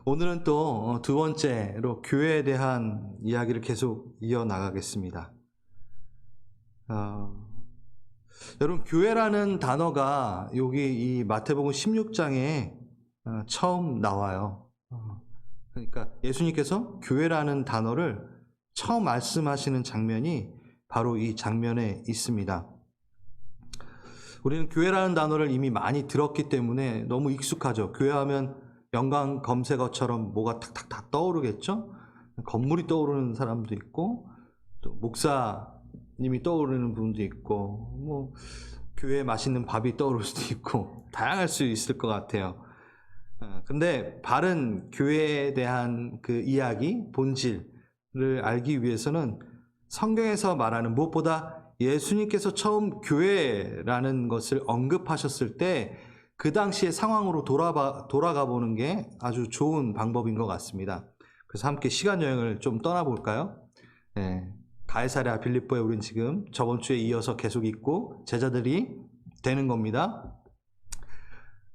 오늘은 또 두 번째로 교회에 대한 이야기를 계속 이어나가겠습니다. 여러분, 교회라는 단어가 여기 이 마태복음 16장에 처음 나와요. 그러니까 예수님께서 교회라는 단어를 처음 말씀하시는 장면이 바로 이 장면에 있습니다. 우리는 교회라는 단어를 이미 많이 들었기 때문에 너무 익숙하죠. 교회하면 연관 검색어처럼 뭐가 탁탁탁 떠오르겠죠. 건물이 떠오르는 사람도 있고, 또 목사님이 떠오르는 분도 있고, 뭐 교회에 맛있는 밥이 떠오를 수도 있고, 다양할 수 있을 것 같아요. 근데 바른 교회에 대한 그 이야기, 본질을 알기 위해서는 성경에서 말하는, 무엇보다 예수님께서 처음 교회라는 것을 언급하셨을 때 그 당시의 상황으로 돌아가 보는 게 아주 좋은 방법인 것 같습니다. 그래서 함께 시간 여행을 좀 떠나볼까요? 가이사랴 빌립보에 우린 지금 저번 주에 이어서 계속 있고 제자들이 되는 겁니다.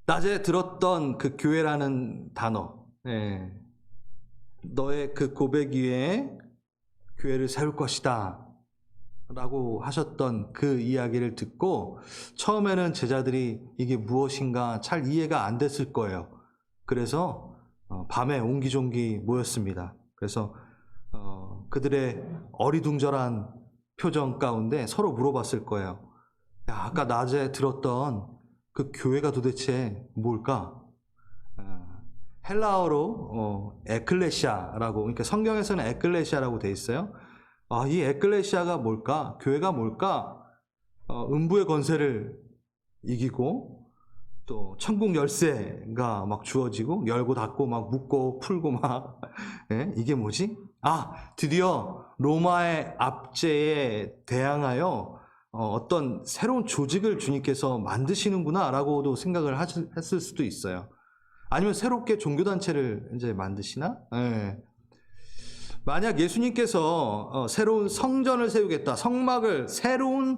낮에 들었던 그 교회라는 단어, 너의 그 고백 위에 교회를 세울 것이다 라고 하셨던 그 이야기를 듣고 처음에는 제자들이 이게 무엇인가 잘 이해가 안 됐을 거예요. 그래서 밤에 옹기종기 모였습니다. 그래서 그들의 어리둥절한 표정 가운데 서로 물어봤을 거예요. 야, 아까 낮에 들었던 그 교회가 도대체 뭘까? 헬라어로 에클레시아라고, 그러니까 성경에서는 에클레시아라고 돼 있어요. 이 에클레시아가 뭘까? 교회가 뭘까? 음부의 권세를 이기고 또 천국 열쇠가 막 주어지고 열고 닫고 막 묶고 풀고 막 이게 뭐지? 드디어 로마의 압제에 대항하여 어떤 새로운 조직을 주님께서 만드시는구나 라고도 생각을 했을 수도 있어요. 아니면 새롭게 종교단체를 이제 만드시나? 만약 예수님께서 새로운 성전을 세우겠다, 성막을 새로운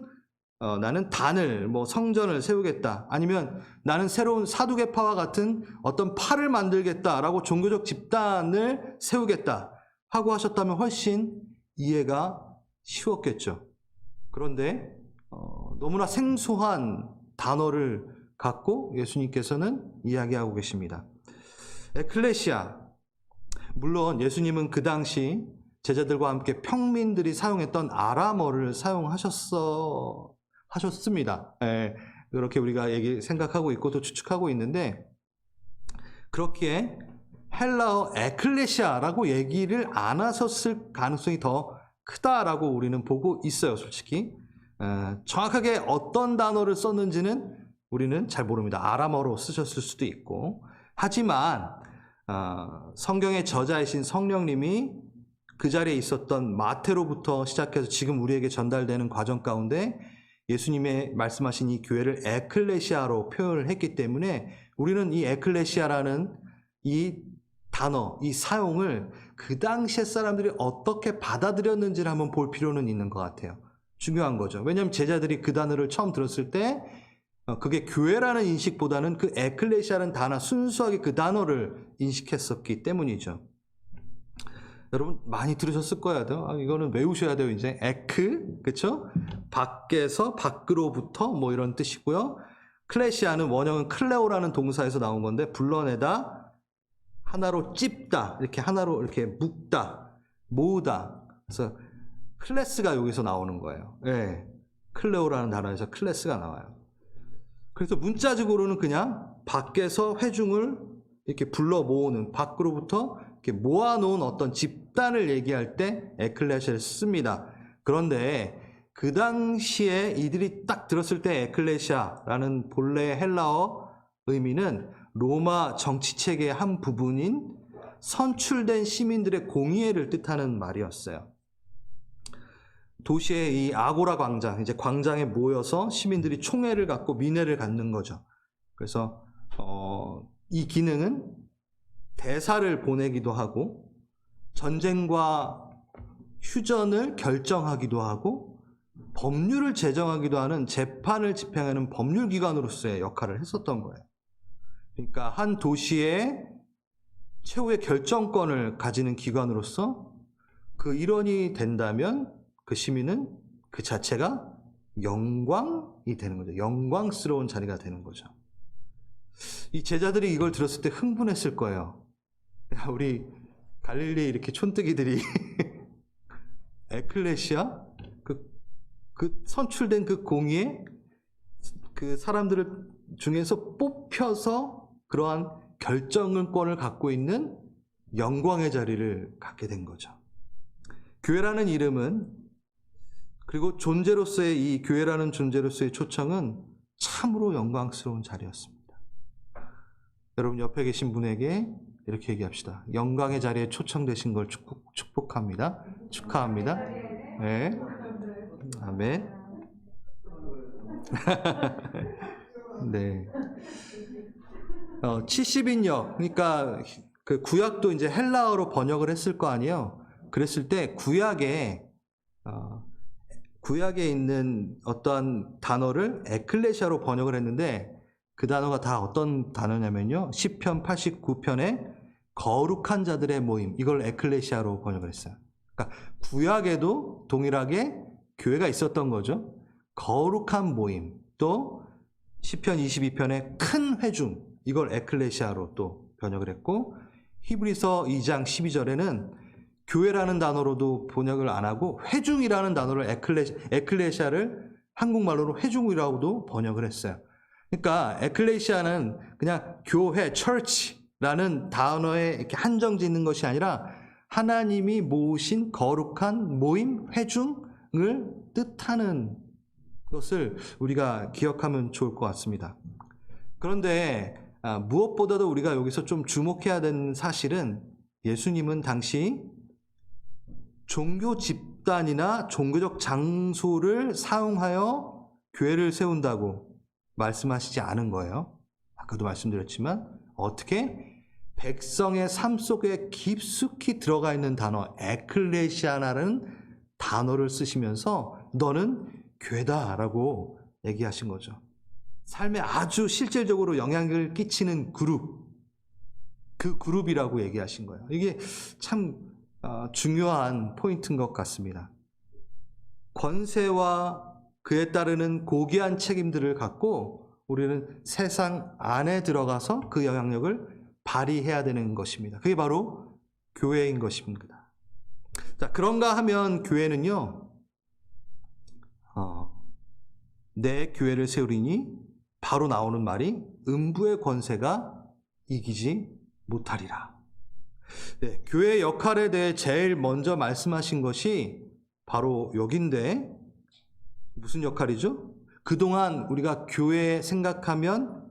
나는 단을 성전을 세우겠다, 아니면 나는 새로운 사두개파와 같은 어떤 파를 만들겠다라고 종교적 집단을 세우겠다 하고 하셨다면 훨씬 이해가 쉬웠겠죠. 그런데 너무나 생소한 단어를 갖고 예수님께서는 이야기하고 계십니다. 에클레시아, 물론 예수님은 그 당시 제자들과 함께 평민들이 사용했던 아람어를 사용하셨습니다. 그렇게 우리가 생각하고 있고 또 추측하고 있는데, 그렇기에 헬라어 에클레시아라고 얘기를 안 하셨을 가능성이 더 크다라고 우리는 보고 있어요, 솔직히. 정확하게 어떤 단어를 썼는지는 우리는 잘 모릅니다. 아람어로 쓰셨을 수도 있고. 하지만 성경의 저자이신 성령님이 그 자리에 있었던 마태로부터 시작해서 지금 우리에게 전달되는 과정 가운데 예수님의 말씀하신 이 교회를 에클레시아로 표현을 했기 때문에 우리는 이 에클레시아라는 이 단어, 이 사용을 그 당시의 사람들이 어떻게 받아들였는지를 한번 볼 필요는 있는 것 같아요. 중요한 거죠. 왜냐하면 제자들이 그 단어를 처음 들었을 때 그게 교회라는 인식보다는 그 에클레시아라는 단어, 순수하게 그 단어를 인식했었기 때문이죠. 여러분 많이 들으셨을 거예요. 이거는 외우셔야 돼요. 이제 그렇죠? 밖에서 밖으로부터 이런 뜻이고요. 클레시아는 원형은 클레오라는 동사에서 나온 건데 불러내다, 하나로 찝다, 이렇게 하나로 이렇게 묶다, 모으다. 그래서 클래스가 여기서 나오는 거예요. 클레오라는 단어에서 클래스가 나와요. 그래서 문자적으로는 그냥 밖에서 회중을 이렇게 불러 모으는, 밖으로부터 이렇게 모아놓은 어떤 집단을 얘기할 때 에클레시아를 씁니다. 그런데 그 당시에 이들이 딱 들었을 때 에클레시아라는 본래 헬라어 의미는 로마 정치체계의 한 부분인 선출된 시민들의 공의회를 뜻하는 말이었어요. 도시의 이 아고라 광장, 이제 광장에 모여서 시민들이 총회를 갖고 민회를 갖는 거죠. 그래서 이 기능은 대사를 보내기도 하고 전쟁과 휴전을 결정하기도 하고 법률을 제정하기도 하는 재판을 집행하는 법률기관으로서의 역할을 했었던 거예요. 그러니까 한 도시에 최후의 결정권을 가지는 기관으로서 그 일원이 된다면 그 시민은 그 자체가 영광이 되는 거죠. 영광스러운 자리가 되는 거죠. 이 제자들이 이걸 들었을 때 흥분했을 거예요. 야, 우리 갈릴리 이렇게 촌뜨기들이 에클레시아 그 선출된 그 공의에 그 사람들을 중에서 뽑혀서 그러한 결정권을 갖고 있는 영광의 자리를 갖게 된 거죠. 교회라는 이름은, 그리고 존재로서의 이 교회라는 존재로서의 초청은 참으로 영광스러운 자리였습니다. 여러분 옆에 계신 분에게 이렇게 얘기합시다. 영광의 자리에 초청되신 걸 축복합니다. 축하합니다. 네. 아멘. 네. 70인역, 그러니까 그 구약도 이제 헬라어로 번역을 했을 거 아니에요. 그랬을 때 구약에 있는 어떠한 단어를 에클레시아로 번역을 했는데 그 단어가 다 어떤 단어냐면요. 시편 89편에 거룩한 자들의 모임, 이걸 에클레시아로 번역을 했어요. 그러니까 구약에도 동일하게 교회가 있었던 거죠. 거룩한 모임, 또 시편 22편의 큰 회중, 이걸 에클레시아로 또 번역을 했고, 히브리서 2장 12절에는 교회라는 단어로도 번역을 안 하고 회중이라는 단어를 에클레시아를 한국말로로 회중이라고도 번역을 했어요. 그러니까 에클레시아는 그냥 교회, church라는 단어에 이렇게 한정 짓는 것이 아니라 하나님이 모으신 거룩한 모임, 회중을 뜻하는 것을 우리가 기억하면 좋을 것 같습니다. 그런데 무엇보다도 우리가 여기서 좀 주목해야 되는 사실은 예수님은 당시 종교 집단이나 종교적 장소를 사용하여 교회를 세운다고 말씀하시지 않은 거예요. 아까도 말씀드렸지만 어떻게 백성의 삶 속에 깊숙이 들어가 있는 단어 에클레시아라는 단어를 쓰시면서 너는 교회다라고 얘기하신 거죠. 삶에 아주 실질적으로 영향을 끼치는 그룹, 그 그룹이라고 얘기하신 거예요. 이게 참 중요한 포인트인 것 같습니다. 권세와 그에 따르는 고귀한 책임들을 갖고 우리는 세상 안에 들어가서 그 영향력을 발휘해야 되는 것입니다. 그게 바로 교회인 것입니다. 자, 그런가 하면 교회는요, 내 교회를 세우리니 바로 나오는 말이 음부의 권세가 이기지 못하리라. 네, 교회의 역할에 대해 제일 먼저 말씀하신 것이 바로 여긴데, 무슨 역할이죠? 그동안 우리가 교회 생각하면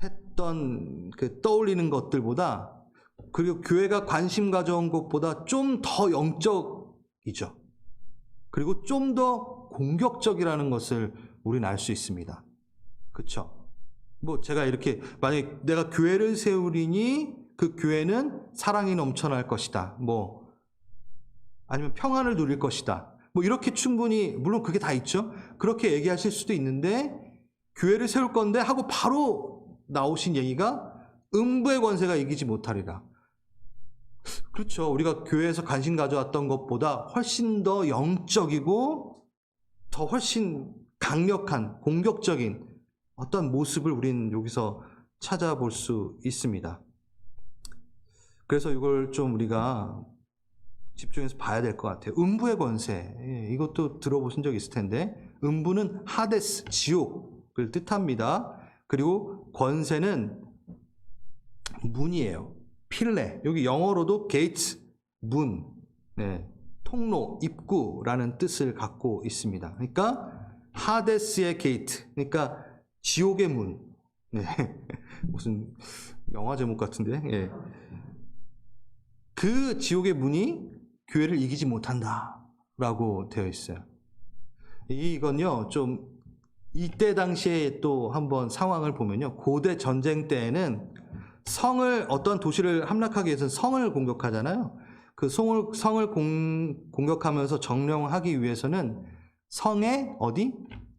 했던 떠올리는 것들보다, 그리고 교회가 관심 가져온 것보다 좀 더 영적이죠. 그리고 좀 더 공격적이라는 것을 우리는 알 수 있습니다. 그렇죠? 뭐 제가 이렇게 만약에 내가 교회를 세우리니 그 교회는 사랑이 넘쳐날 것이다. 뭐 아니면 평안을 누릴 것이다. 뭐 이렇게 충분히, 물론 그게 다 있죠. 그렇게 얘기하실 수도 있는데 교회를 세울 건데 하고 바로 나오신 얘기가 음부의 권세가 이기지 못하리라. 그렇죠. 우리가 교회에서 관심 가져왔던 것보다 훨씬 더 영적이고 더 훨씬 강력한 공격적인 어떤 모습을 우리는 여기서 찾아볼 수 있습니다. 그래서 이걸 좀 우리가 집중해서 봐야 될 것 같아요. 음부의 권세, 이것도 들어보신 적 있을 텐데, 음부는 하데스, 지옥을 뜻합니다. 그리고 권세는 문이에요. 필레, 여기 영어로도 게이트, 문, 통로, 입구라는 뜻을 갖고 있습니다. 그러니까 하데스의 게이트, 그러니까 지옥의 문. 무슨 영화 제목 같은데. 그 지옥의 문이 교회를 이기지 못한다라고 되어 있어요. 이건요, 좀 이때 당시에 또 한번 상황을 보면요, 고대 전쟁 때에는 성을, 어떤 도시를 함락하기 위해서는 성을 공격하잖아요. 그 성을 공격하면서 점령하기 위해서는 성의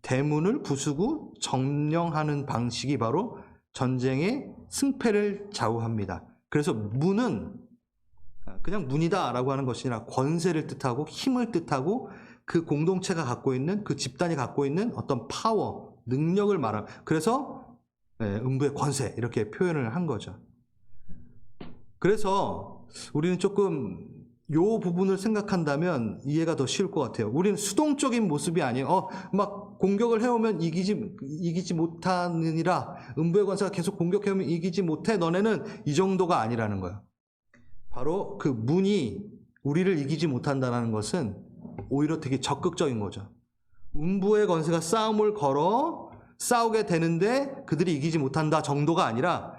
대문을 부수고 점령하는 방식이 바로 전쟁의 승패를 좌우합니다. 그래서 문은 그냥 문이다라고 하는 것이 아니라 권세를 뜻하고 힘을 뜻하고 그 공동체가 갖고 있는, 그 집단이 갖고 있는 어떤 파워, 능력을 말하는, 그래서 음부의 권세 이렇게 표현을 한 거죠. 그래서 우리는 조금 요 부분을 생각한다면 이해가 더 쉬울 것 같아요. 우리는 수동적인 모습이 아니에요. 막 공격을 해오면 이기지 못하느니라, 음부의 권세가 계속 공격해오면 이기지 못해, 너네는 이 정도가 아니라는 거예요. 바로 그 문이 우리를 이기지 못한다는 것은 오히려 되게 적극적인 거죠. 음부의 권세가 싸움을 걸어 싸우게 되는데 그들이 이기지 못한다 정도가 아니라,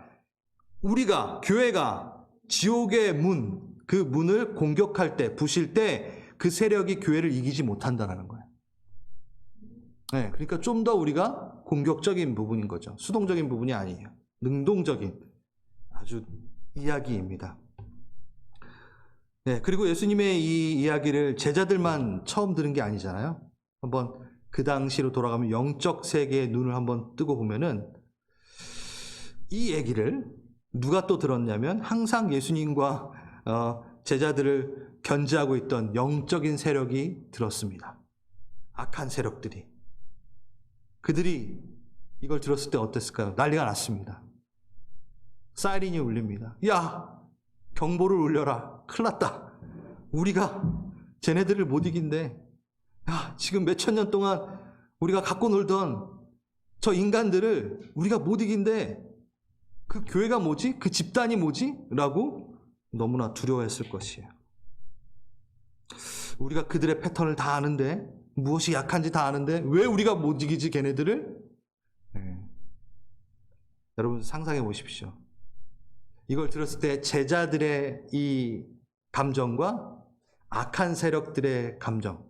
우리가, 교회가 지옥의 문, 그 문을 공격할 때, 부실 때 그 세력이 교회를 이기지 못한다는 거예요. 네, 그러니까 좀 더 우리가 공격적인 부분인 거죠. 수동적인 부분이 아니에요. 능동적인 아주 이야기입니다. 네, 그리고 예수님의 이 이야기를 제자들만 처음 들은 게 아니잖아요. 한번 그 당시로 돌아가면 영적 세계의 눈을 한번 뜨고 보면은 이 얘기를 누가 또 들었냐면 항상 예수님과 제자들을 견제하고 있던 영적인 세력이 들었습니다. 악한 세력들이. 그들이 이걸 들었을 때 어땠을까요? 난리가 났습니다. 사이렌이 울립니다. 야! 경보를 울려라. 큰일 났다. 우리가 쟤네들을 못 이긴대. 야, 지금 몇천 년 동안 우리가 갖고 놀던 저 인간들을 우리가 못 이긴대. 그 교회가 뭐지? 그 집단이 뭐지? 라고 너무나 두려워했을 것이에요. 우리가 그들의 패턴을 다 아는데, 무엇이 약한지 다 아는데 왜 우리가 못 이기지 걔네들을? 네. 여러분 상상해 보십시오. 이걸 들었을 때 제자들의 이 감정과 악한 세력들의 감정,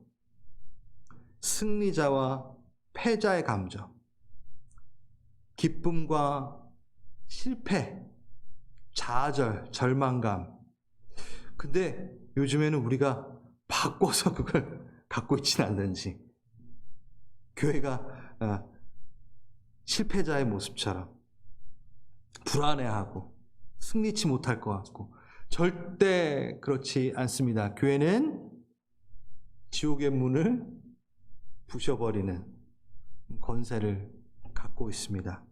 승리자와 패자의 감정, 기쁨과 실패, 좌절, 절망감. 근데 요즘에는 우리가 바꿔서 그걸 갖고 있지는 않는지, 교회가 실패자의 모습처럼 불안해하고 승리치 못할 것 같고, 절대 그렇지 않습니다. 교회는 지옥의 문을 부셔버리는 권세를 갖고 있습니다.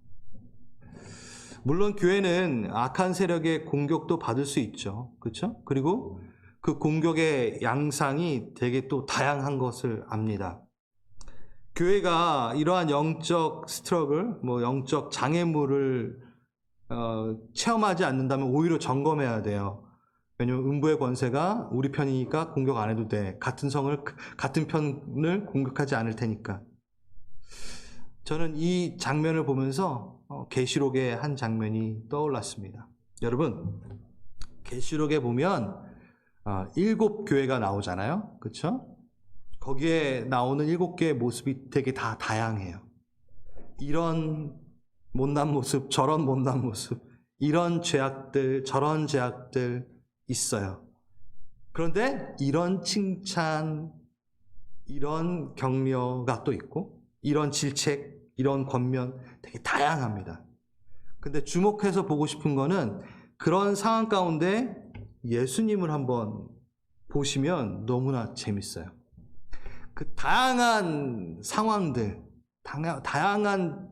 물론 교회는 악한 세력의 공격도 받을 수 있죠. 그렇죠? 그리고 그 공격의 양상이 되게 또 다양한 것을 압니다. 교회가 이러한 영적 스트러글, 영적 장애물을 체험하지 않는다면 오히려 점검해야 돼요. 왜냐하면 음부의 권세가 우리 편이니까 공격 안 해도 돼. 같은 편을 공격하지 않을 테니까. 저는 이 장면을 보면서 계시록의 한 장면이 떠올랐습니다. 여러분, 계시록에 보면 7교회가 나오잖아요. 그렇죠? 거기에 나오는 7개의 모습이 되게 다 다양해요. 이런 못난 모습, 저런 못난 모습, 이런 죄악들, 저런 죄악들 있어요. 그런데 이런 칭찬, 이런 격려가 또 있고, 이런 질책, 이런 권면 되게 다양합니다. 근데 주목해서 보고 싶은 거는 그런 상황 가운데 예수님을 한번 보시면 너무나 재밌어요. 그 다양한 상황들, 다양한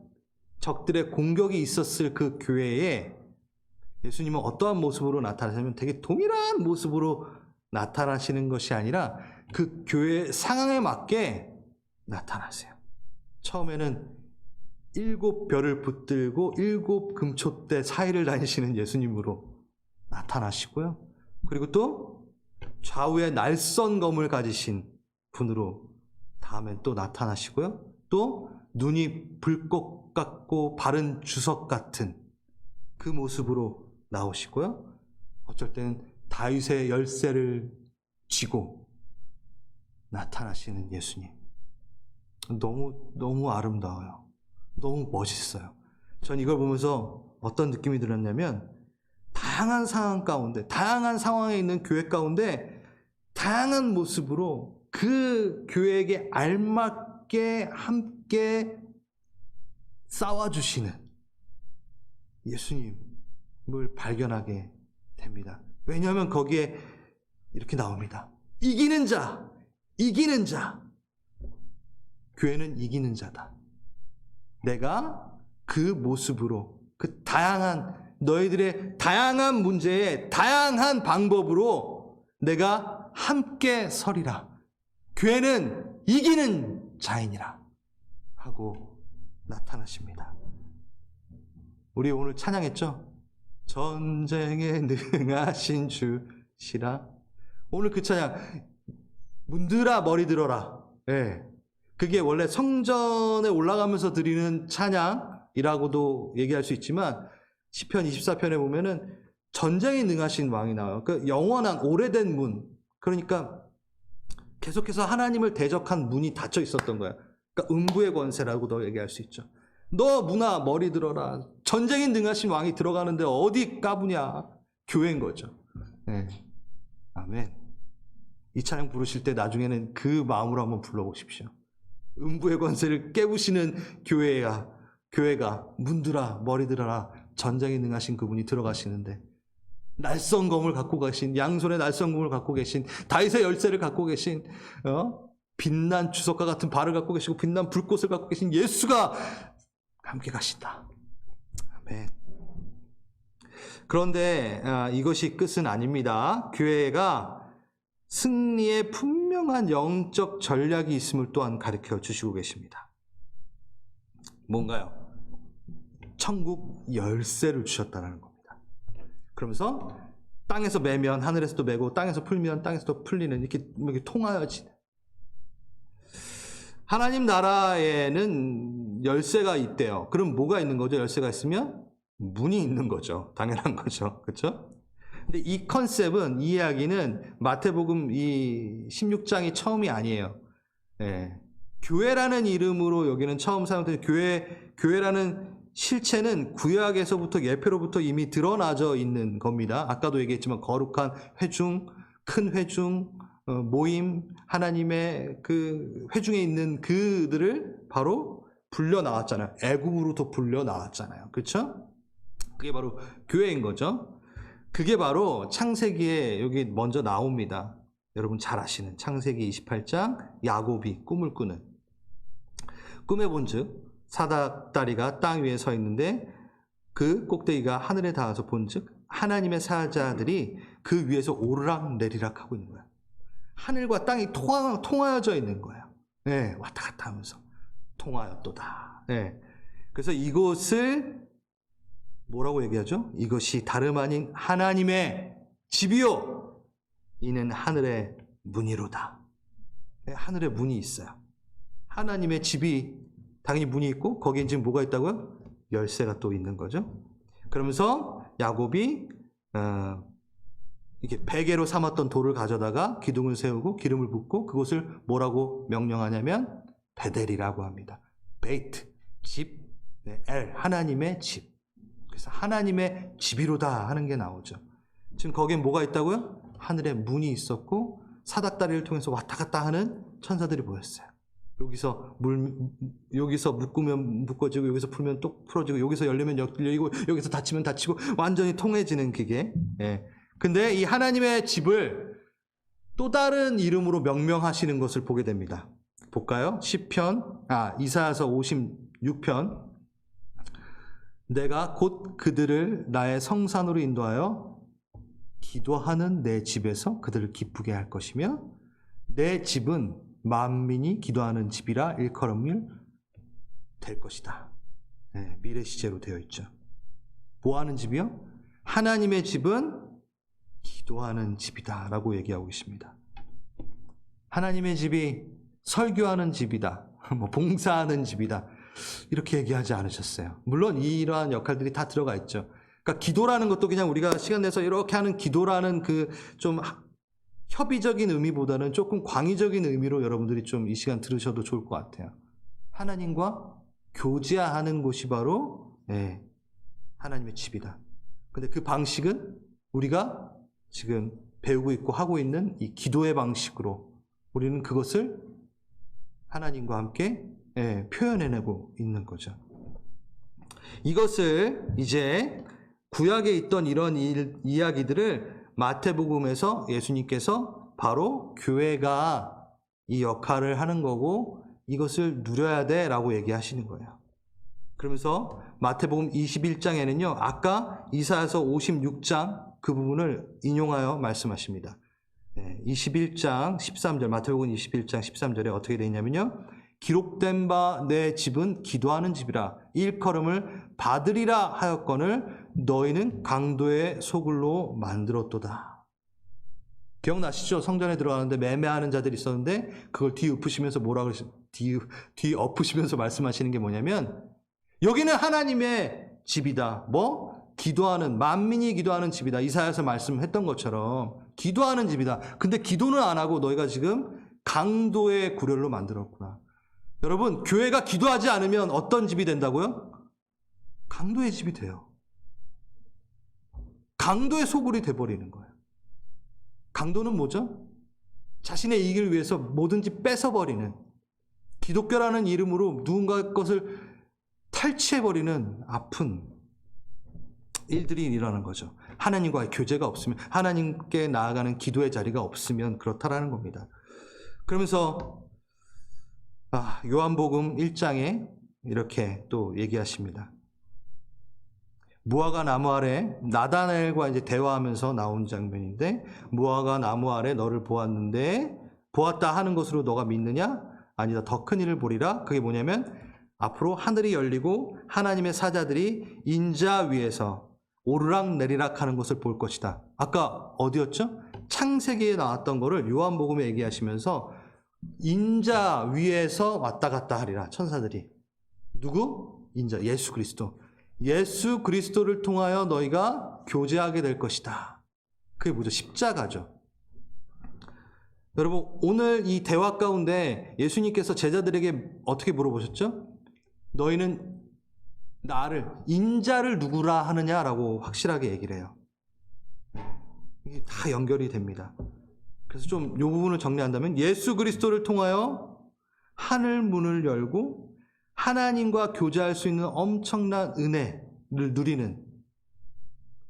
적들의 공격이 있었을 그 교회에 예수님은 어떠한 모습으로 나타나시냐면 되게 동일한 모습으로 나타나시는 것이 아니라 그 교회 상황에 맞게 나타나세요. 처음에는 7별을 붙들고 7 금초대 사이를 다니시는 예수님으로 나타나시고요. 그리고 또 좌우에 날선 검을 가지신 분으로 다음엔 또 나타나시고요. 또 눈이 불꽃 같고 바른 주석 같은 그 모습으로 나오시고요. 어쩔 때는 다윗의 열쇠를 쥐고 나타나시는 예수님. 너무 아름다워요. 너무 멋있어요. 전 이걸 보면서 어떤 느낌이 들었냐면, 다양한 상황 가운데, 다양한 상황에 있는 교회 가운데 다양한 모습으로 그 교회에게 알맞게 함께 싸워주시는 예수님을 발견하게 됩니다. 왜냐하면 거기에 이렇게 나옵니다. 이기는 자, 이기는 자. 교회는 이기는 자다. 내가 그 모습으로, 그 다양한, 너희들의 다양한 문제에 다양한 방법으로 내가 함께 서리라. 교회는 이기는 자이니라 하고 나타나십니다. 우리 오늘 찬양했죠? 전쟁에 능하신 주시라. 오늘 그 찬양, 문들아 머리 들어라. 예. 그게 원래 성전에 올라가면서 드리는 찬양이라고도 얘기할 수 있지만 시편 24편에 보면은 전쟁에 능하신 왕이 나와요. 그 영원한 오래된 문. 그러니까 계속해서 하나님을 대적한 문이 닫혀 있었던 거야. 그러니까 음부의 권세라고도 얘기할 수 있죠. 너 문아 머리 들어라. 전쟁에 능하신 왕이 들어가는데 어디 까부냐. 교회인 거죠. 네. 아멘. 이 찬양 부르실 때 나중에는 그 마음으로 한번 불러보십시오. 음부의 권세를 깨부시는 교회가 문들아 머리 들어라. 전쟁에 능하신 그분이 들어가시는데 날성검을 갖고 계신, 양손에 날성검을 갖고 계신, 다윗의 열쇠를 갖고 계신, 빛난 주석과 같은 발을 갖고 계시고 빛난 불꽃을 갖고 계신 예수가 함께 가신다. 아멘. 그런데 이것이 끝은 아닙니다. 교회가 승리의 분명한 영적 전략이 있음을 또한 가르쳐 주시고 계십니다. 뭔가요? 천국 열쇠를 주셨다는 겁니다. 그러면서 땅에서 매면 하늘에서도 매고 땅에서 풀면 땅에서도 풀리는, 이렇게 통하여지는, 하나님 나라에는 열쇠가 있대요. 그럼 뭐가 있는 거죠? 열쇠가 있으면 문이 있는 거죠. 당연한 거죠. 그렇죠? 근데 이 컨셉은, 이 이야기는 마태복음 이 16장이 처음이 아니에요. 예. 교회라는 이름으로 여기는 처음 사용된 교회라는 실체는 구약에서부터 예표로부터 이미 드러나져 있는 겁니다. 아까도 얘기했지만 거룩한 회중, 큰 회중, 모임, 하나님의 그 회중에 있는 그들을 바로 불려 나왔잖아요. 애굽으로부터 불려 나왔잖아요. 그렇죠? 그게 바로 교회인 거죠. 그게 바로 창세기에 여기 먼저 나옵니다. 여러분 잘 아시는 창세기 28장 야곱이 꿈을 꾸는, 꿈에 본즉 사닥다리가 땅 위에 서 있는데 그 꼭대기가 하늘에 닿아서 본즉 하나님의 사자들이 그 위에서 오르락 내리락 하고 있는 거야. 하늘과 땅이 통하여져 있는 거야. 네, 왔다 갔다 하면서 통하였도다. 네. 그래서 이곳을 뭐라고 얘기하죠? 이것이 다름 아닌 하나님의 집이요, 이는 하늘의 문이로다. 네, 하늘의 문이 있어요. 하나님의 집이 당연히 문이 있고 거기에 지금 뭐가 있다고요? 열쇠가 또 있는 거죠. 그러면서 야곱이 이렇게 베개로 삼았던 돌을 가져다가 기둥을 세우고 기름을 붓고 그곳을 뭐라고 명령하냐면 베델이라고 합니다. 베이트, 집, 네, 엘, 하나님의 집. 그래서 하나님의 집이로다 하는 게 나오죠. 지금 거기에 뭐가 있다고요? 하늘에 문이 있었고 사닥다리를 통해서 왔다 갔다 하는 천사들이 보였어요. 여기서 묶으면 묶어지고, 여기서 풀면 또 풀어지고, 여기서 열리면 열리고, 여기서 닫히면 닫히고, 완전히 통해지는 그게. 예. 근데 이 하나님의 집을 또 다른 이름으로 명명하시는 것을 보게 됩니다. 볼까요? 이사야서 56편. 내가 곧 그들을 나의 성산으로 인도하여 기도하는 내 집에서 그들을 기쁘게 할 것이며 내 집은 만민이 기도하는 집이라 일컬음을 될 것이다. 네, 미래 시제로 되어 있죠. 뭐 하는 집이요? 하나님의 집은 기도하는 집이다 라고 얘기하고 있습니다. 하나님의 집이 설교하는 집이다, 봉사하는 집이다, 이렇게 얘기하지 않으셨어요. 물론 이러한 역할들이 다 들어가 있죠. 그러니까 기도라는 것도 그냥 우리가 시간 내서 이렇게 하는 기도라는 그 좀 협의적인 의미보다는 조금 광의적인 의미로 여러분들이 좀 이 시간 들으셔도 좋을 것 같아요. 하나님과 교제하는 곳이 바로 하나님의 집이다. 근데 그 방식은 우리가 지금 배우고 있고 하고 있는 이 기도의 방식으로 우리는 그것을 하나님과 함께 표현해내고 있는 거죠. 이것을 이제 구약에 있던 이런 이야기들을 마태복음에서 예수님께서 바로 교회가 이 역할을 하는 거고 이것을 누려야 돼라고 얘기하시는 거예요. 그러면서 마태복음 21장에는요. 아까 이사야서 56장 그 부분을 인용하여 말씀하십니다. 21장 13절 마태복음 21장 13절에 어떻게 되어 있냐면요. 기록된 바 내 집은 기도하는 집이라 일컬음을 받으리라 하였거늘 너희는 강도의 소굴로 만들었도다. 기억나시죠? 성전에 들어가는데 매매하는 자들이 있었는데 그걸 뒤엎으시면서 뭐라 그러시? 뒤엎으시면서 말씀하시는 게 뭐냐면 여기는 하나님의 집이다. 뭐? 기도하는 만민이 기도하는 집이다. 이사야서 말씀했던 것처럼 기도하는 집이다. 근데 기도는 안 하고 너희가 지금 강도의 구렬로 만들었구나. 여러분, 교회가 기도하지 않으면 어떤 집이 된다고요? 강도의 집이 돼요. 강도의 소굴이 돼버리는 거예요. 강도는 뭐죠? 자신의 이익을 위해서 뭐든지 뺏어버리는, 기독교라는 이름으로 누군가 것을 탈취해버리는 아픈 일들이 일어나는 거죠. 하나님과의 교제가 없으면, 하나님께 나아가는 기도의 자리가 없으면 그렇다라는 겁니다. 그러면서 요한복음 1장에 이렇게 또 얘기하십니다. 무화과 나무 아래 나다나엘과 이제 대화하면서 나온 장면인데, 무화과 나무 아래 너를 보았는데 보았다 하는 것으로 너가 믿느냐? 아니다, 더 큰 일을 보리라. 그게 뭐냐면 앞으로 하늘이 열리고 하나님의 사자들이 인자 위에서 오르락 내리락 하는 것을 볼 것이다. 아까 어디였죠? 창세기에 나왔던 거를 요한복음에 얘기하시면서 인자 위에서 왔다 갔다 하리라. 천사들이. 누구? 인자, 예수 그리스도. 예수 그리스도를 통하여 너희가 교제하게 될 것이다. 그게 뭐죠? 십자가죠. 여러분, 오늘 이 대화 가운데 예수님께서 제자들에게 어떻게 물어보셨죠? 너희는 나를, 인자를 누구라 하느냐라고 확실하게 얘기를 해요. 이게 다 연결이 됩니다. 그래서 좀 이 부분을 정리한다면 예수 그리스도를 통하여 하늘 문을 열고 하나님과 교제할 수 있는 엄청난 은혜를 누리는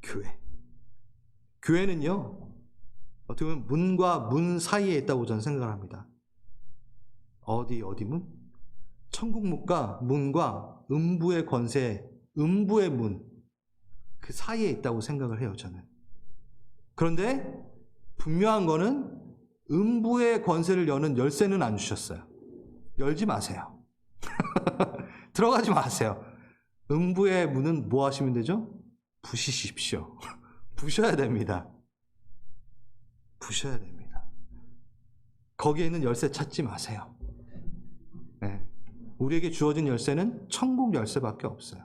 교회. 교회는요, 어떻게 보면 문과 문 사이에 있다고 저는 생각을 합니다. 어디 문? 천국 문과 음부의 권세, 음부의 문, 그 사이에 있다고 생각을 해요, 저는. 그런데 분명한 거는 음부의 권세를 여는 열쇠는 안 주셨어요. 열지 마세요. 들어가지 마세요. 음부의 문은 뭐 하시면 되죠? 부시십시오. 부셔야 됩니다. 부셔야 됩니다. 거기에 있는 열쇠 찾지 마세요. 네. 우리에게 주어진 열쇠는 천국 열쇠밖에 없어요.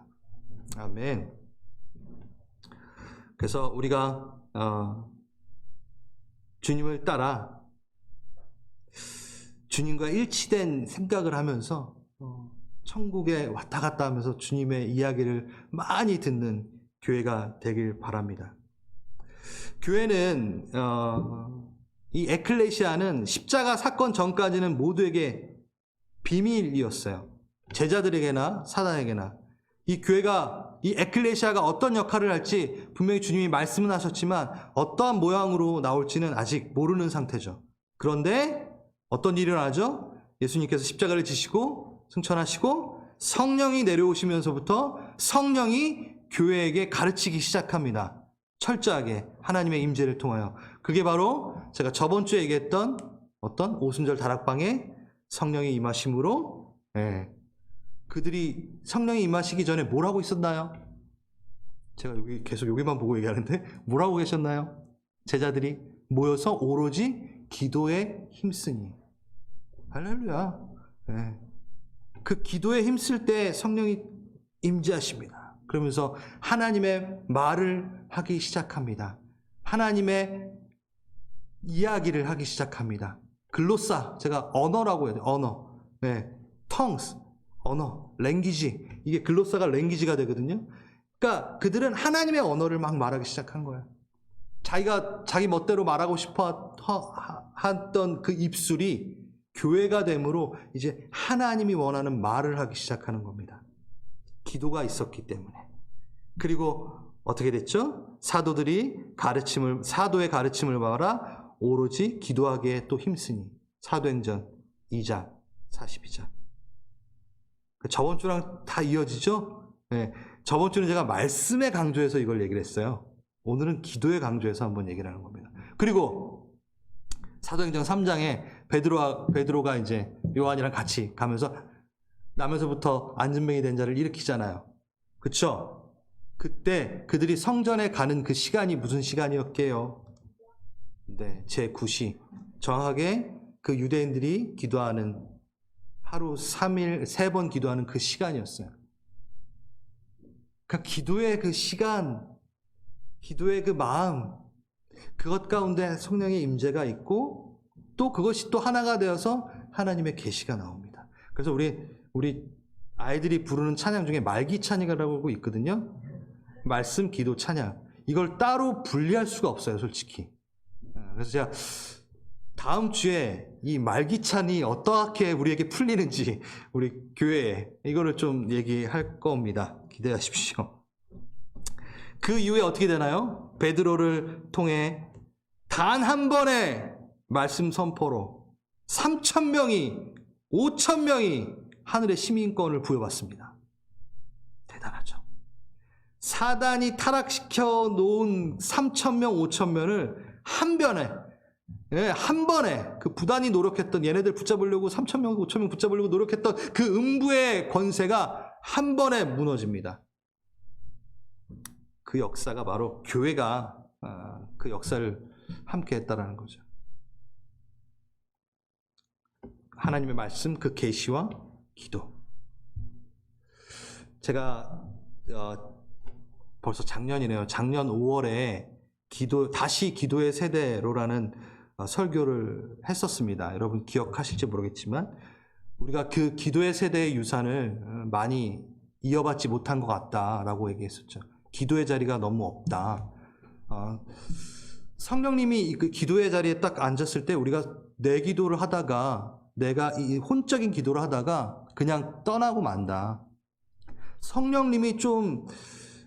아멘. 그래서 우리가 주님을 따라 주님과 일치된 생각을 하면서 천국에 왔다 갔다 하면서 주님의 이야기를 많이 듣는 교회가 되길 바랍니다. 교회는 이 에클레시아는 십자가 사건 전까지는 모두에게 비밀이었어요. 제자들에게나 사단에게나. 이 교회가, 이 에클레시아가 어떤 역할을 할지 분명히 주님이 말씀은 하셨지만 어떠한 모양으로 나올지는 아직 모르는 상태죠. 그런데 어떤 일이 일어나죠? 예수님께서 십자가를 지시고 승천하시고 성령이 내려오시면서부터 성령이 교회에게 가르치기 시작합니다. 철저하게 하나님의 임재를 통하여. 그게 바로 제가 저번 주에 얘기했던 어떤 오순절 다락방에 성령이 임하심으로, 그들이 성령이 임하시기 전에 뭘 하고 있었나요? 제가 여기 계속 여기만 보고 얘기하는데 뭘 하고 계셨나요? 제자들이 모여서 오로지 기도에 힘쓰니. 할렐루야. 그 기도에 힘쓸 때 성령이 임재하십니다. 그러면서 하나님의 말을 하기 시작합니다. 하나님의 이야기를 하기 시작합니다. 글로사, 제가 언어라고 해야 돼요. 언어. tongues, 언어, 랭귀지. 이게 글로사가 랭귀지가 되거든요. 그러니까 그들은 하나님의 언어를 막 말하기 시작한 거예요. 자기가 자기 멋대로 말하고 싶어 했던 그 입술이 교회가 됨으로 이제 하나님이 원하는 말을 하기 시작하는 겁니다. 기도가 있었기 때문에. 그리고 어떻게 됐죠? 사도의 가르침을 봐라 오로지 기도하기에 또 힘쓰니. 사도행전 2장 42장. 저번 주랑 다 이어지죠? 네. 저번 주는 제가 말씀에 강조해서 이걸 얘기를 했어요. 오늘은 기도에 강조해서 한번 얘기를 하는 겁니다. 그리고 사도행전 3장에 베드로가 이제 요한이랑 같이 가면서 남에서부터 안진병이 된 자를 일으키잖아요. 그쵸? 그때 그들이 성전에 가는 그 시간이 무슨 시간이었게요? 네, 제9시. 정확하게 그 유대인들이 기도하는 하루 3일 3번 기도하는 그 시간이었어요. 그러니까 기도의 그 시간, 기도의 그 마음, 그것 가운데 성령의 임재가 있고 또 그것이 또 하나가 되어서 하나님의 계시가 나옵니다. 그래서 우리 아이들이 부르는 찬양 중에 말기 찬양이라고 있거든요. 말씀, 기도, 찬양. 이걸 따로 분리할 수가 없어요, 솔직히. 그래서 제가 다음 주에 이 말기찬이 어떻게 우리에게 풀리는지 우리 교회에 이거를 좀 얘기할 겁니다. 기대하십시오. 그 이후에 어떻게 되나요? 베드로를 통해 단 한 번의 말씀 선포로 3,000명이 5,000명이 하늘의 시민권을 부여받습니다. 대단하죠. 사단이 타락시켜 놓은 3,000명 5,000명을 한 번에 그 부단히 노력했던 얘네들 붙잡으려고 3,000명 5,000명 붙잡으려고 노력했던 그 음부의 권세가 한 번에 무너집니다. 그 역사가 바로 교회가 그 역사를 함께 했다라는 거죠. 하나님의 말씀, 그 계시와 기도. 제가 벌써 작년이네요. 작년 5월에 다시 기도의 세대로라는 설교를 했었습니다. 여러분 기억하실지 모르겠지만 우리가 그 기도의 세대의 유산을 많이 이어받지 못한 것 같다라고 얘기했었죠. 기도의 자리가 너무 없다. 성령님이 그 기도의 자리에 딱 앉았을 때 우리가 내 기도를 하다가 내가 이 혼적인 기도를 하다가 그냥 떠나고 만다. 성령님이 좀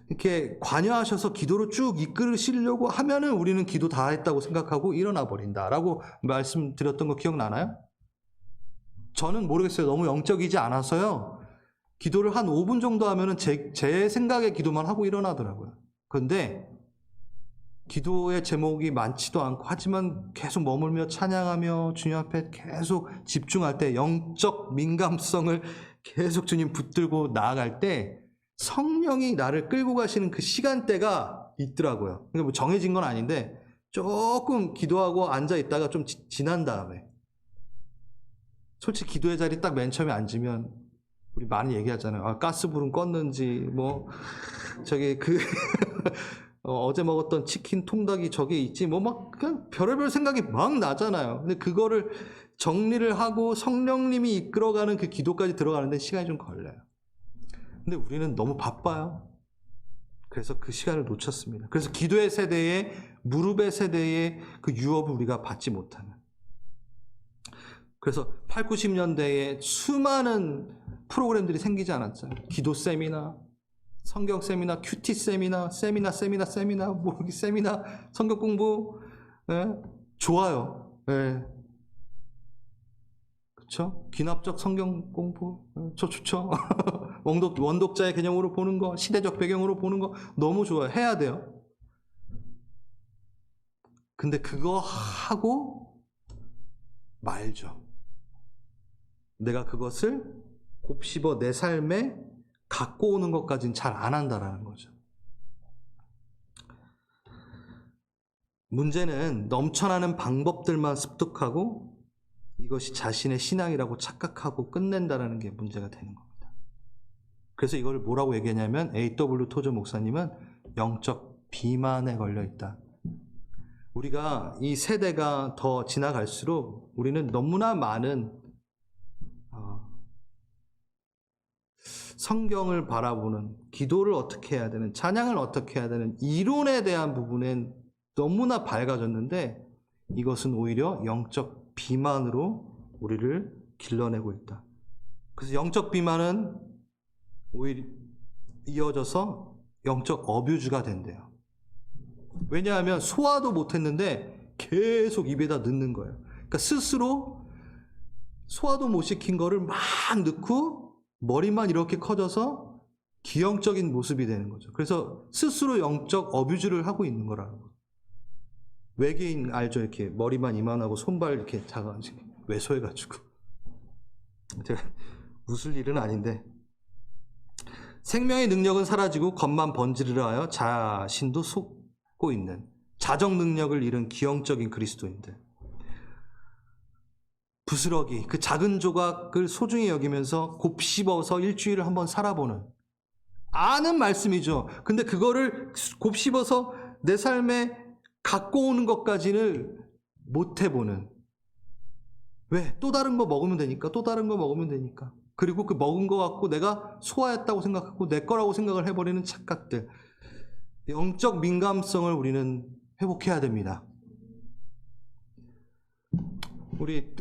이렇게 관여하셔서 기도를 쭉 이끌으시려고 하면은 우리는 기도 다 했다고 생각하고 일어나 버린다라고 말씀드렸던 거 기억나나요? 저는 모르겠어요. 너무 영적이지 않아서요. 기도를 한 5분 정도 하면은 제 생각의 기도만 하고 일어나더라고요. 그런데 기도의 제목이 많지도 않고 하지만 계속 머물며 찬양하며 주님 앞에 계속 집중할 때 영적 민감성을 계속 주님 붙들고 나아갈 때 성령이 나를 끌고 가시는 그 시간대가 있더라고요. 그러니까 뭐 정해진 건 아닌데 조금 기도하고 앉아 있다가 좀 지난 다음에 솔직히 기도의 자리 딱 맨 처음에 앉으면 우리 많이 얘기하잖아요. 가스불은 껐는지 뭐 저기 그 어제 먹었던 치킨 통닭이 저기 있지 뭐 막 그냥 별의별 생각이 막 나잖아요. 근데 그거를 정리를 하고 성령님이 이끌어가는 그 기도까지 들어가는데 시간이 좀 걸려요. 근데 우리는 너무 바빠요. 그래서 그 시간을 놓쳤습니다. 그래서 기도의 세대에 무릎의 세대에 그 유업을 우리가 받지 못하는. 그래서 8, 90년대에 수많은 프로그램들이 생기지 않았어요. 기도 세미나, 성경 세미나, 큐티 세미나, 세미나, 뭐 세미나, 성경 공부, 좋아요. 그렇죠? 귀납적 성경 공부, 좋죠. 원독자의 개념으로 보는 거, 시대적 배경으로 보는 거 너무 좋아요. 해야 돼요. 근데 그거 하고 말죠. 내가 그것을 곱씹어 내 삶에 갖고 오는 것까지는 잘 안 한다라는 거죠. 문제는 넘쳐나는 방법들만 습득하고 이것이 자신의 신앙이라고 착각하고 끝낸다라는 게 문제가 되는 겁니다. 그래서 이걸 뭐라고 얘기하냐면 A.W. 토저 목사님은 영적 비만에 걸려 있다. 우리가 이 세대가 더 지나갈수록 우리는 너무나 많은 성경을 바라보는, 기도를 어떻게 해야 되는, 찬양을 어떻게 해야 되는 이론에 대한 부분엔 너무나 밝아졌는데 이것은 오히려 영적 비만으로 우리를 길러내고 있다. 그래서 영적 비만은 오히려 이어져서 영적 어뷰즈가 된대요. 왜냐하면 소화도 못했는데 계속 입에다 넣는 거예요. 그러니까 스스로 소화도 못 시킨 거를 막 넣고 머리만 이렇게 커져서 기형적인 모습이 되는 거죠. 그래서 스스로 영적 어뷰즈를 하고 있는 거라는 거예요. 외계인 알죠? 이렇게 머리만 이만하고 손발 이렇게 작아지고 왜소해가지고. 제가 웃을 일은 아닌데, 생명의 능력은 사라지고 겉만 번지르르 하여 자신도 속고 있는 자정 능력을 잃은 기형적인 그리스도인들. 부스러기, 그 작은 조각을 소중히 여기면서 곱씹어서 일주일을 한번 살아보는, 아는 말씀이죠. 근데 그거를 곱씹어서 내 삶에 갖고 오는 것까지는 못 해보는. 왜? 또 다른 거 먹으면 되니까, 또 다른 거 먹으면 되니까. 그리고 그 먹은 거 갖고 내가 소화했다고 생각하고 내 거라고 생각을 해버리는 착각들. 영적 민감성을 우리는 회복해야 됩니다. 우리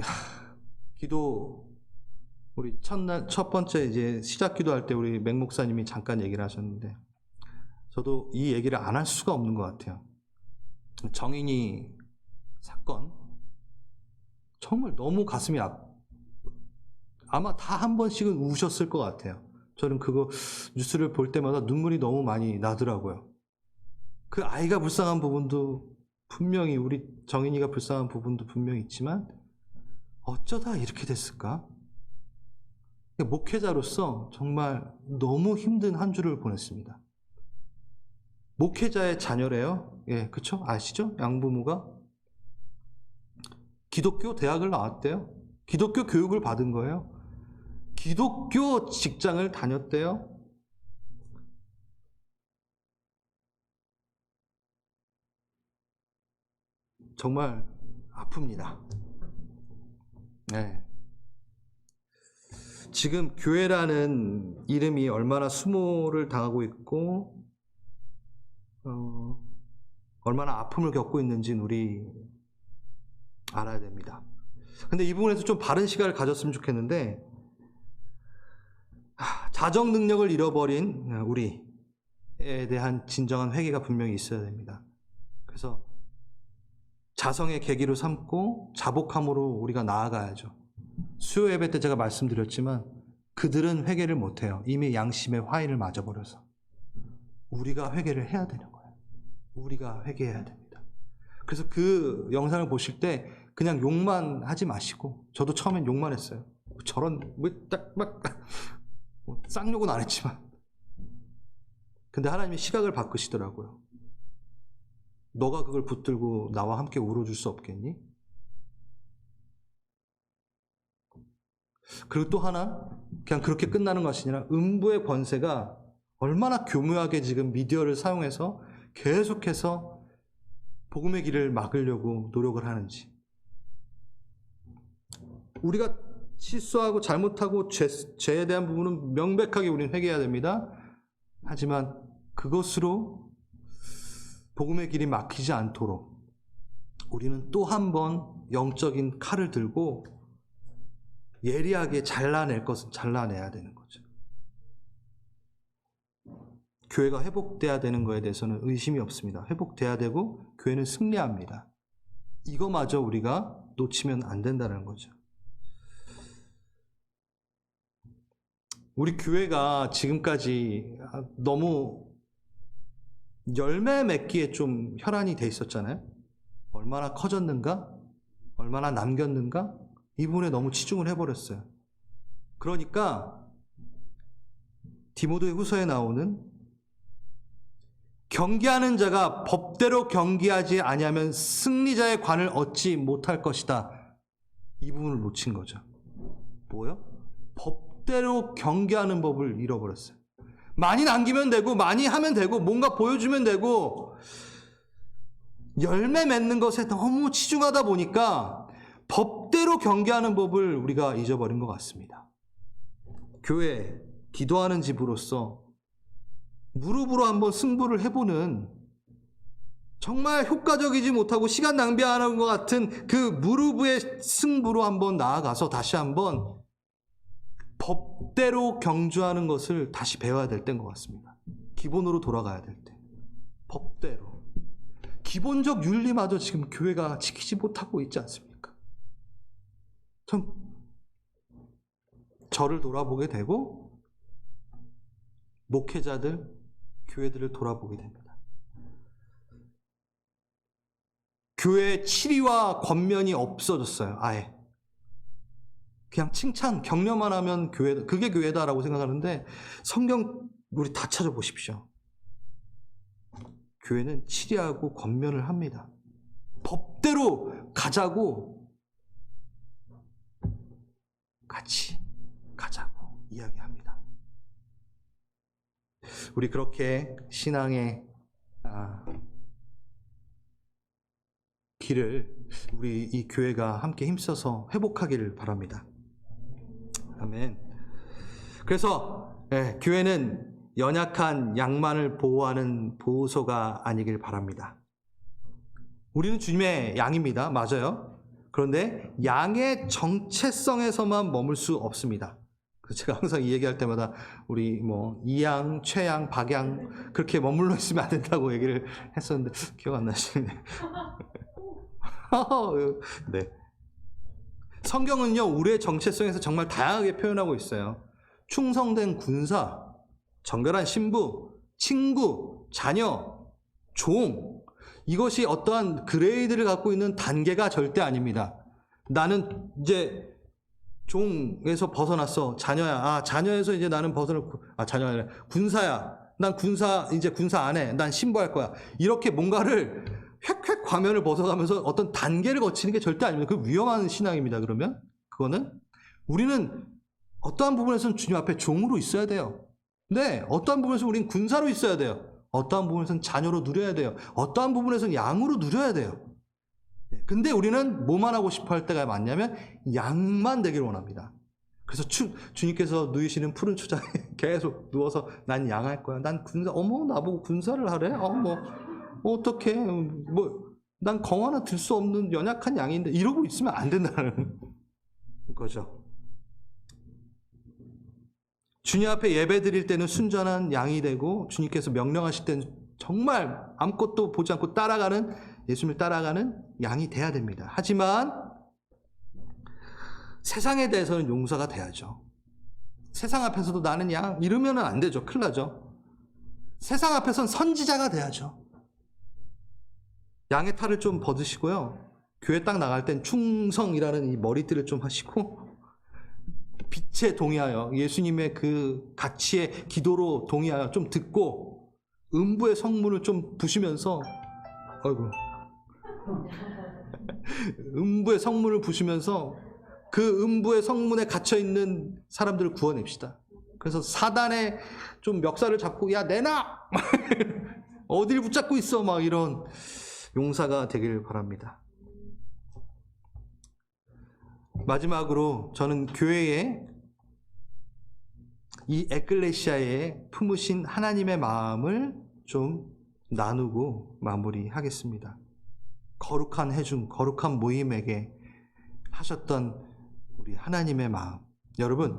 우리 첫 번째 이제 시작 기도할 때 우리 맹 목사님이 잠깐 얘기를 하셨는데, 저도 이 얘기를 안 할 수가 없는 것 같아요. 정인이 사건, 정말 너무 가슴이 아마 다 한 번씩은 우셨을 것 같아요. 저는 그거 뉴스를 볼 때마다 눈물이 너무 많이 나더라고요. 그 아이가 불쌍한 부분도 분명히, 우리 정인이가 불쌍한 부분도 분명히 있지만 어쩌다 이렇게 됐을까? 목회자로서 정말 너무 힘든 한 주를 보냈습니다. 목회자의 자녀래요. 예, 그쵸? 아시죠? 양부모가 기독교 대학을 나왔대요. 기독교 교육을 받은 거예요. 기독교 직장을 다녔대요. 정말 아픕니다. 네. 지금 교회라는 이름이 얼마나 수모를 당하고 있고 얼마나 아픔을 겪고 있는지는 우리 알아야 됩니다. 근데 이 부분에서 좀 바른 시각을 가졌으면 좋겠는데, 자정 능력을 잃어버린 우리에 대한 진정한 회개가 분명히 있어야 됩니다. 그래서 자성의 계기로 삼고 자복함으로 우리가 나아가야죠. 수요 예배 때 제가 말씀드렸지만 그들은 회개를 못해요. 이미 양심의 화인을 맞아버려서. 우리가 회개를 해야 되는 거예요. 우리가 회개해야 됩니다. 그래서 그 영상을 보실 때 그냥 욕만 하지 마시고, 저도 처음엔 욕만 했어요. 저런 쌍욕은 안 했지만, 근데 하나님이 시각을 바꾸시더라고요. 너가 그걸 붙들고 나와 함께 울어줄 수 없겠니? 그리고 또 하나, 그냥 그렇게 끝나는 것이 아니라 음부의 권세가 얼마나 교묘하게 지금 미디어를 사용해서 계속해서 복음의 길을 막으려고 노력을 하는지. 우리가 실수하고 잘못하고 죄에 대한 부분은 명백하게 우리는 회개해야 됩니다. 하지만 그것으로 복음의 길이 막히지 않도록 우리는 또 한 번 영적인 칼을 들고 예리하게 잘라낼 것은 잘라내야 되는 거죠. 교회가 회복돼야 되는 것에 대해서는 의심이 없습니다. 회복돼야 되고 교회는 승리합니다. 이거마저 우리가 놓치면 안 된다는 거죠. 우리 교회가 지금까지 너무 열매 맺기에 좀 혈안이 돼 있었잖아요. 얼마나 커졌는가? 얼마나 남겼는가? 이 부분에 너무 치중을 해버렸어요. 그러니까 디모데 후서에 나오는 경계하는 자가 법대로 경계하지 아니하면 승리자의 관을 얻지 못할 것이다. 이 부분을 놓친 거죠. 뭐요? 법대로 경계하는 법을 잃어버렸어요. 많이 남기면 되고 많이 하면 되고 뭔가 보여주면 되고 열매 맺는 것에 너무 치중하다 보니까 법대로 경계하는 법을 우리가 잊어버린 것 같습니다. 교회, 기도하는 집으로서 무릎으로 한번 승부를 해보는, 정말 효과적이지 못하고 시간 낭비하는 것 같은 그 무릎의 승부로 한번 나아가서 다시 한번 법대로 경주하는 것을 다시 배워야 될 때인 것 같습니다. 기본으로 돌아가야 될 때, 법대로. 기본적 윤리마저 지금 교회가 지키지 못하고 있지 않습니까? 전 저를 돌아보게 되고 목회자들, 교회들을 돌아보게 됩니다. 교회의 치리와 권면이 없어졌어요. 아예. 그냥 칭찬, 격려만 하면 교회다, 그게 교회다라고 생각하는데 성경 우리 다 찾아보십시오. 교회는 치리하고 권면을 합니다. 법대로 가자고, 같이 가자고 이야기합니다. 우리 그렇게 신앙의 길을 우리 이 교회가 함께 힘써서 회복하기를 바랍니다. 아멘. 그래서 교회는 연약한 양만을 보호하는 보호소가 아니길 바랍니다. 우리는 주님의 양입니다. 맞아요. 그런데 양의 정체성에서만 머물 수 없습니다. 제가 항상 이 얘기할 때마다 우리 이양, 최양, 박양 그렇게 머물러 있으면 안 된다고 얘기를 했었는데 기억 안 나시네. 네. 성경은요, 우리의 정체성에서 정말 다양하게 표현하고 있어요. 충성된 군사, 정결한 신부, 친구, 자녀, 종. 이것이 어떠한 그레이드를 갖고 있는 단계가 절대 아닙니다. 나는 이제 종에서 벗어났어. 자녀야. 자녀에서 이제 나는 벗어났고, 자녀가 아니라 군사야. 난 이제 군사 안 해. 난 신부할 거야. 이렇게 뭔가를 획획 과면을 벗어가면서 어떤 단계를 거치는 게 절대 아닙니다. 그 위험한 신앙입니다. 그러면 그거는 우리는 어떠한 부분에서는 주님 앞에 종으로 있어야 돼요. 네, 어떠한 부분에서 우리는 군사로 있어야 돼요. 어떠한 부분에서는 자녀로 누려야 돼요. 어떠한 부분에서는 양으로 누려야 돼요. 근데 우리는 뭐만 하고 싶어 할 때가 많냐면 양만 되기를 원합니다. 그래서 주님께서 누이시는 푸른 초장에 계속 누워서 난 양할 거야. 난 군사, 나보고 군사를 하래? 어떡해. 난 공 하나 들 수 없는 연약한 양인데 이러고 있으면 안 된다는 거죠. 주님 앞에 예배 드릴 때는 순전한 양이 되고 주님께서 명령하실 때는 정말 아무것도 보지 않고 예수님을 따라가는 양이 돼야 됩니다. 하지만 세상에 대해서는 용서가 돼야죠. 세상 앞에서도 나는 양 이러면 안 되죠. 큰일 나죠. 세상 앞에서는 선지자가 돼야죠. 양의 탈을 좀 벗으시고요. 교회 딱 나갈 땐 충성이라는 이 머리띠를 좀 하시고 빛에 동의하여 예수님의 그 가치의 기도로 동의하여 좀 듣고 음부의 성문을 좀 부시면서 음부의 성문을 부시면서 그 음부의 성문에 갇혀있는 사람들을 구원냅시다. 그래서 사단의 좀 멱살을 잡고 야 내놔! 어딜 붙잡고 있어 막 이런 용사가 되길 바랍니다. 마지막으로 저는 교회에 이 에클레시아에 품으신 하나님의 마음을 좀 나누고 마무리하겠습니다. 거룩한 회중, 거룩한 모임에게 하셨던 우리 하나님의 마음. 여러분,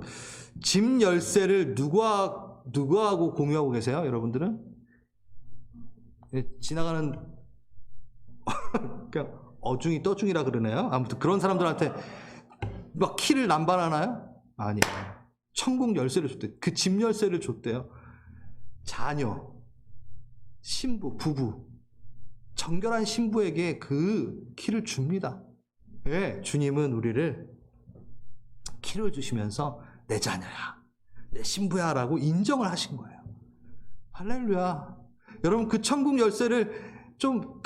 집 열쇠를 누구하고 공유하고 계세요? 여러분들은? 지나가는 그냥 어중이 떠중이라 그러네요. 아무튼 그런 사람들한테 막 키를 남발하나요? 아니에요. 천국 열쇠를 줬대요. 그 집 열쇠를 줬대요. 자녀, 신부, 부부, 정결한 신부에게 그 키를 줍니다. 네, 주님은 우리를 키를 주시면서 내 자녀야, 내 신부야 라고 인정을 하신 거예요. 할렐루야. 여러분 그 천국 열쇠를 좀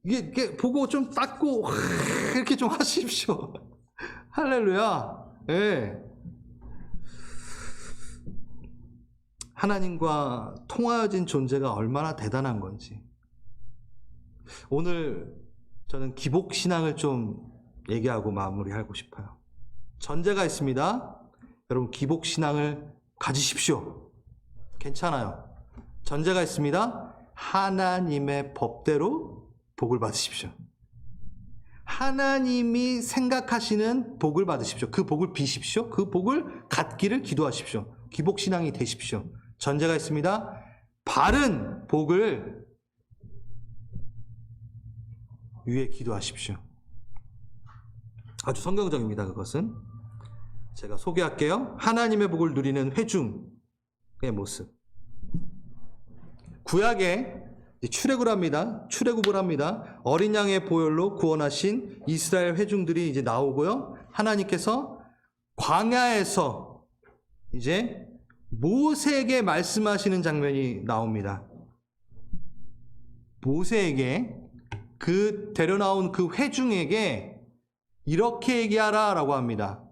이게 보고 좀 닦고 이렇게 좀 하십시오. 할렐루야. 네. 하나님과 통하여진 존재가 얼마나 대단한 건지. 오늘 저는 기복신앙을 좀 얘기하고 마무리하고 싶어요. 전제가 있습니다. 여러분 기복신앙을 가지십시오. 괜찮아요. 전제가 있습니다. 하나님의 법대로 복을 받으십시오. 하나님이 생각하시는 복을 받으십시오. 그 복을 비십시오. 그 복을 갖기를 기도하십시오. 기복신앙이 되십시오. 전제가 있습니다. 바른 복을 위해 기도하십시오. 아주 성경적입니다. 그것은 제가 소개할게요. 하나님의 복을 누리는 회중의 모습. 구약에 출애굽을 합니다. 어린 양의 보혈로 구원하신 이스라엘 회중들이 이제 나오고요. 하나님께서 광야에서 이제 모세에게 말씀하시는 장면이 나옵니다. 모세에게 그 데려나온 그 회중에게 이렇게 얘기하라 라고 합니다.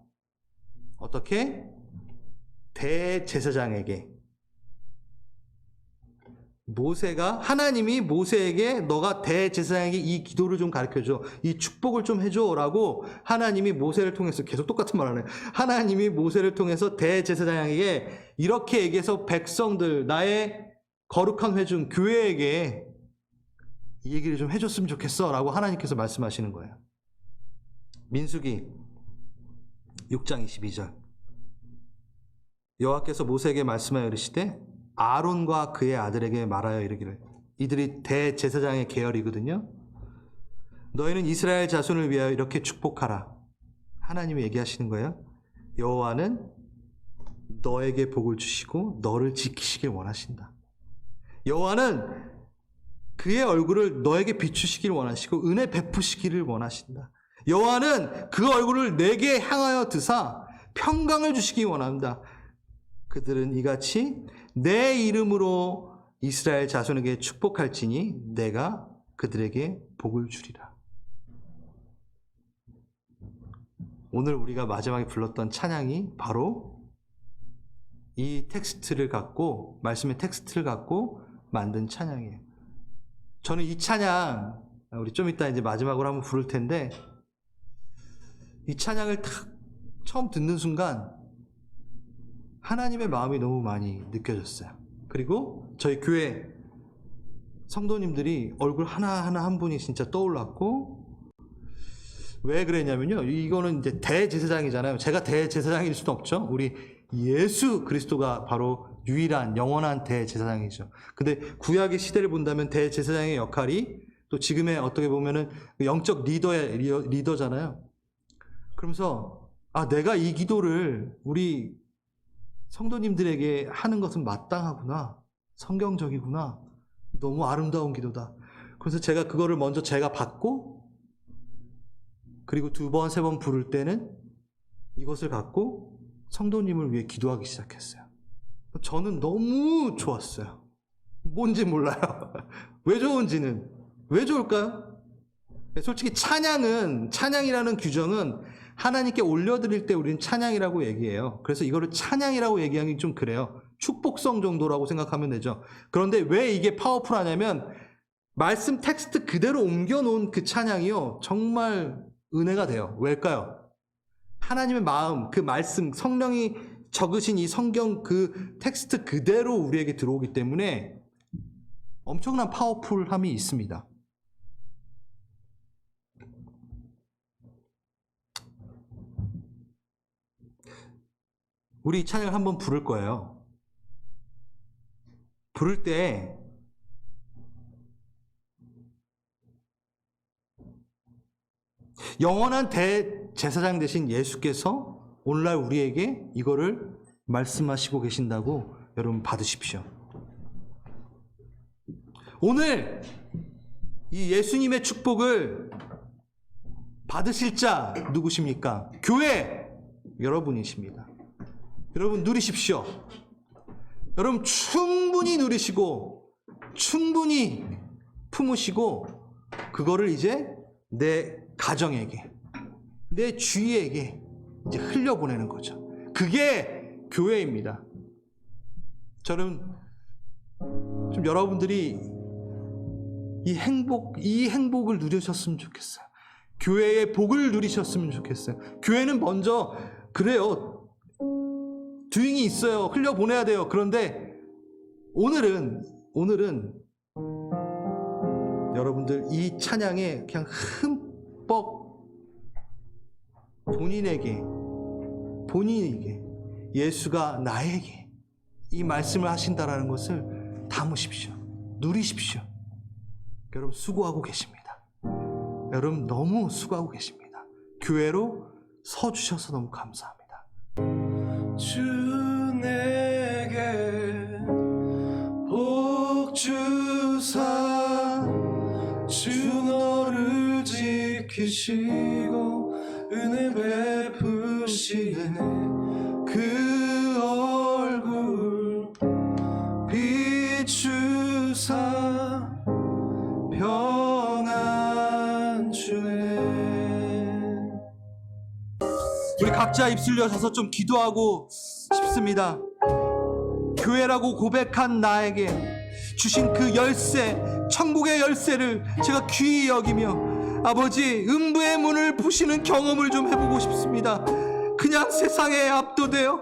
어떻게? 대제사장에게. 하나님이 모세에게 너가 대제사장에게 이 기도를 좀 가르쳐줘. 이 축복을 좀 해줘. 라고 하나님이 모세를 통해서, 계속 똑같은 말 하네. 하나님이 모세를 통해서 대제사장에게 이렇게 얘기해서 백성들, 나의 거룩한 회중, 교회에게 이 얘기를 좀 해줬으면 좋겠어. 라고 하나님께서 말씀하시는 거예요. 민수기 6장 22절. 여호와께서 모세에게 말씀하여 이르시되 아론과 그의 아들에게 말하여 이르기를, 이들이 대제사장의 계열이거든요. 너희는 이스라엘 자손을 위하여 이렇게 축복하라. 하나님이 얘기하시는 거예요. 여호와는 너에게 복을 주시고 너를 지키시길 원하신다. 여호와는 그의 얼굴을 너에게 비추시길 원하시고 은혜 베푸시기를 원하신다. 여호와는 그 얼굴을 내게 향하여 드사 평강을 주시기 원한다. 그들은 이같이 내 이름으로 이스라엘 자손에게 축복할지니 내가 그들에게 복을 주리라. 오늘 우리가 마지막에 불렀던 찬양이 바로 이 텍스트를 갖고, 말씀의 텍스트를 갖고 만든 찬양이에요. 저는 이 찬양, 우리 좀 이따 이제 마지막으로 한번 부를 텐데, 이 찬양을 딱 처음 듣는 순간 하나님의 마음이 너무 많이 느껴졌어요. 그리고 저희 교회 성도님들이 얼굴 하나하나 한 분이 진짜 떠올랐고, 왜 그랬냐면요, 이거는 이제 대제사장이잖아요. 제가 대제사장일 수는 없죠. 우리 예수 그리스도가 바로 유일한 영원한 대제사장이죠. 근데 구약의 시대를 본다면 대제사장의 역할이 또 지금의 어떻게 보면은 영적 리더잖아요. 그러면서 내가 이 기도를 우리 성도님들에게 하는 것은 마땅하구나, 성경적이구나, 너무 아름다운 기도다. 그래서 제가 그거를 먼저 제가 받고, 그리고 2번, 3번 부를 때는 이것을 갖고 성도님을 위해 기도하기 시작했어요. 저는 너무 좋았어요. 뭔지 몰라요. 왜 좋은지는. 왜 좋을까요? 솔직히 찬양이라는 규정은 하나님께 올려드릴 때 우리는 찬양이라고 얘기해요. 그래서 이거를 찬양이라고 얘기하기 좀 그래요. 축복성 정도라고 생각하면 되죠. 그런데 왜 이게 파워풀하냐면, 말씀 텍스트 그대로 옮겨놓은 그 찬양이요, 정말 은혜가 돼요. 왜일까요? 하나님의 마음, 그 말씀, 성령이 적으신 이 성경 그 텍스트 그대로 우리에게 들어오기 때문에 엄청난 파워풀함이 있습니다. 우리 이 찬양을 한번 부를 거예요. 부를 때 영원한 대제사장 되신 예수께서 오늘날 우리에게 이거를 말씀하시고 계신다고 여러분 받으십시오. 오늘 이 예수님의 축복을 받으실 자 누구십니까? 교회 여러분이십니다. 여러분 누리십시오. 여러분 충분히 누리시고 충분히 품으시고, 그거를 이제 내 가정에게, 내 주위에게 이제 흘려보내는 거죠. 그게 교회입니다. 저는 좀 여러분들이 이 행복을 누리셨으면 좋겠어요. 교회의 복을 누리셨으면 좋겠어요. 교회는 먼저, 그래요, 주인이 있어요. 흘려보내야 돼요. 그런데 오늘은 여러분들 이 찬양에 그냥 흠뻑 본인에게 예수가 나에게 이 말씀을 하신다라는 것을 담으십시오. 누리십시오. 여러분 수고하고 계십니다. 여러분 너무 수고하고 계십니다. 교회로 서주셔서 너무 감사합니다. 주 내게 복 주사 주 너를 지키시고 은혜 베푸시네 그 얼굴 비추사 평안 주네. 우리 각자 입술 여셔서 좀 기도하고 싶습니다. 교회라고 고백한 나에게 주신 그 열쇠, 천국의 열쇠를 제가 귀히 여기며 아버지 음부의 문을 부시는 경험을 좀 해보고 싶습니다. 그냥 세상에 압도되어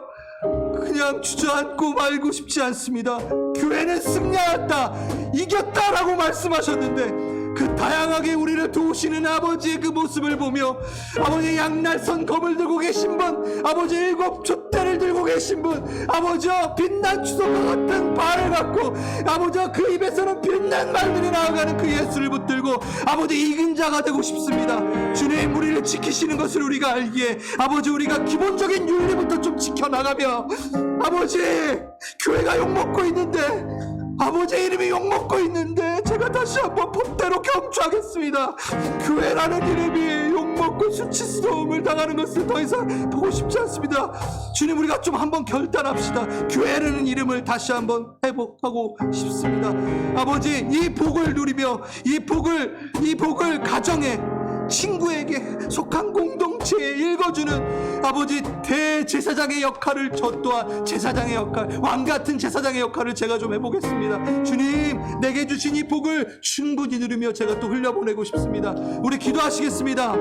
그냥 주저앉고 말고 싶지 않습니다. 교회는 승리하였다, 이겼다라고 말씀하셨는데 그 다양하게 우리를 도우시는 아버지의 그 모습을 보며 아버지 양날선 검을 들고 계신 분, 아버지 일곱 촛대를 들고 계신 분, 아버지 빛난 주석과 같은 발을 갖고 아버지 그 입에서는 빛난 말들이 나아가는 그 예수를 붙들고 아버지 이긴 자가 되고 싶습니다. 주님 우리를 지키시는 것을 우리가 알기에 아버지 우리가 기본적인 윤리부터 좀 지켜나가며 아버지 교회가 욕먹고 있는데 아버지 이름이 욕먹고 있는데 제가 다시 한번 본대로 경주하겠습니다. 교회라는 이름이 욕먹고 수치스러움을 당하는 것을 더 이상 보고 싶지 않습니다. 주님 우리가 좀 한번 결단합시다. 교회라는 이름을 다시 한번 회복하고 싶습니다. 아버지 이 복을 누리며 이 복을 가정에 친구에게 속한 공동체에 읽어주는 아버지 대제사장의 역할을 저 또한 제사장의 역할, 왕같은 제사장의 역할을 제가 좀 해보겠습니다. 주님 내게 주신 이 복을 충분히 누리며 제가 또 흘려보내고 싶습니다. 우리 기도하시겠습니다.